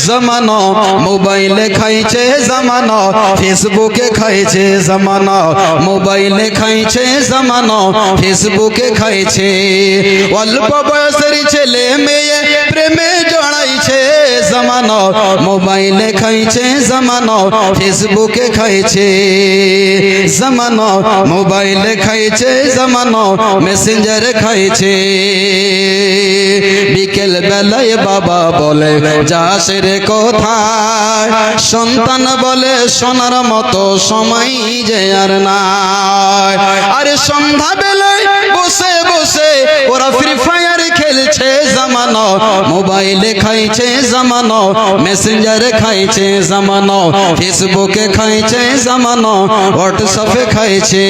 জমানো, মোবাইলে খাইছে জমানো, ফেসবুকে খাইছে জমানো, মোবাইলে খাইছে জমানো, ফেসবুকে খাইছে। অল্প বয়সের ছেলে মেয়ে প্রেমে জড়াইছে জমানো, মোবাইলে খাইছে জমানো, ফেসবুকে খাইছে জমানো, মোবাইলে খাইছে জমানো, মেসেঞ্জারে খাইছে। বিকেল বেলায় বাবা বলে যাস রে কোথায়, সন্তান বলে শোনার মতো সময় যে আর নাই। আরে সন্ধ্যা বেলায় বসে বসে ওরা ফ্রি ফায়ার খেলছে জমানো, মোবাইলে খাইছে জমানো, মেসেঞ্জারে খাইছে জমানো, ফেসবুকে খাইছে জমানো, হোয়াটসঅ্যাপে খাইছে।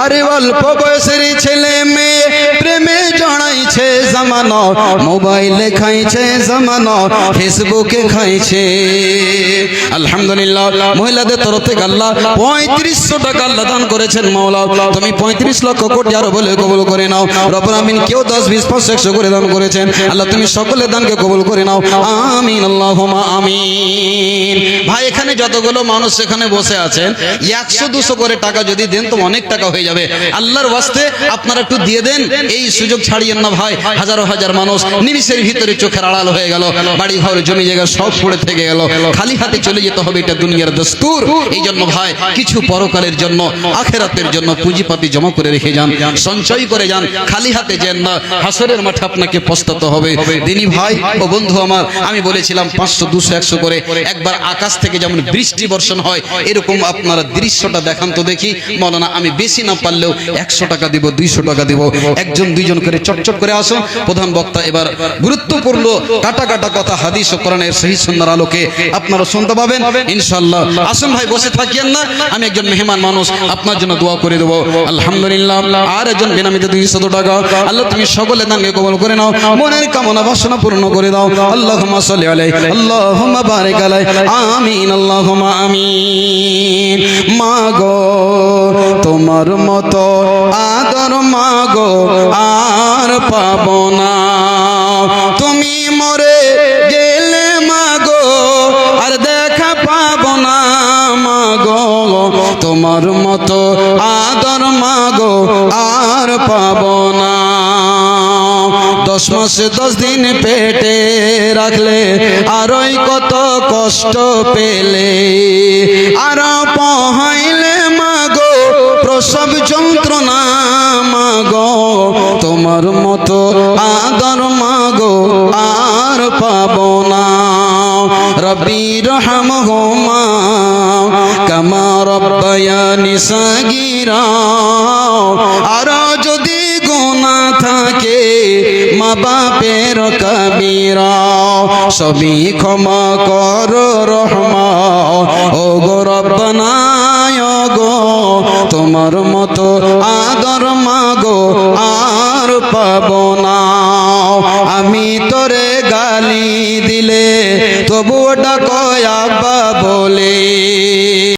আরে অল্প বয়সের ছেলে মেয়ে প্রেমে জড়াইছে জমানো, মোবাইলে খাইছে জমানো, ফেসবুকে খাইছে। আলহামদুলিল্লাহ, মহিলাদের তরফ থেকে আল্লাহ 3500 টাকা আল্লাহ দান করেছেন। মাওলা তুমি 35 লক্ষ কোটি আরো বলে কবুল করে নাও। রব্বুল আমিন কেউ 10, 20, 500, 100 করে দান করেছেন। আল্লাহ তুমি সকলের দানকে কবুল করে নাও, আমিন আল্লাহুম্মা আমিন। ভাই এখানে যতগুলো মানুষ এখানে বসে আছেন 100, 200 করে টাকা যদি দেন তো অনেক টাকা হয়ে যাবে। আল্লাহর ওয়াস্তে আপনারা একটু দিয়ে দেন, এই সুযোগ ছাড়িয়েন না ভাই। হাজারো হাজার মানুষ নিমিষের ভিতরে চোখের আড়াল হয়ে গেল, বাড়ি ঘর জমি জায়গা সব পড়ে থেকে গেল, খালি হাতে চলে যেতে হবে, এটা দুনিয়ার দস্তুর। এই জন্য ভাই কিছু পরকালের জন্য আখেরাতের জন্য পুঁজিপাতি জমা করে রেখে যান, সঞ্চয় করে যান, খালি হাতে যান না, হাসরের মাঠে আপনাকে পস্তাতে হবে। দিনী ভাই ও বন্ধু আমার, আমি বলেছিলাম 500, 200, 100 করে একবার আকাশ থেকে যেমন বৃষ্টি বর্ষণ হয় এরকম আপনারা দৃশ্যটা দেখান তো দেখি। মাওলানা আমি বেশি না পারলেও 100 টাকা দিব, 200 টাকা দিব, 1জন 2জন করে চটচট করে আসুন। প্রধান বক্তা এবার গুরুত্বপূর্ণ কাটা কাটা কথা হাদিস ও কোরআনের সহিহ সুন্নাহর আলোকে আপনারা শুনতে পাবেন ইনশাআল্লাহ। আসুন ভাই, বসে থাকিয়েন না, আমি একজন মেহমান মানুষ, আপনার জন্য দোয়া করে দেব। আলহামদুলিল্লাহ। আর একজন বেনামিতে 200 টাকা, আল্লাহ তুমি সকলে দানকে কবুল করে নাও, মনের কামনা বাসনা পূর্ণ করে দাও। আল্লাহুম্মা সাল্লি আলাইহি, আল্লাহুম্মা বারিক আলাইহি, আমিন আল্লাহুম্মা আমিন। মাগো তোমার মতো আদর মাগো আর পাবো না, তুমি মরে গেলে মাগো আর দেখা পাবো না। মাগো তোমার মতো আদর মাগো আর পাবো না। 10 মাস 10 দিন পেটে রাখলে আরই কত কষ্ট পেলে, আর পহাইলে মাগো প্রসব যন্ত্রণা। মাগো তোমার মতো আদর মাগো আর পাবো না। রব্বি রহমহুমা কামা রব্বায়ানি সাগীরা। আর যদি গুনাহ থাকে মা বাপের কবিরা, সবই ক্ষমা করো রহমান ও গো রব্বানা। গো তোমার মতো আদর মাগো আর পাবো না। আমি তোরে গালি দিলে তবু ডাকো আব্বা বলে,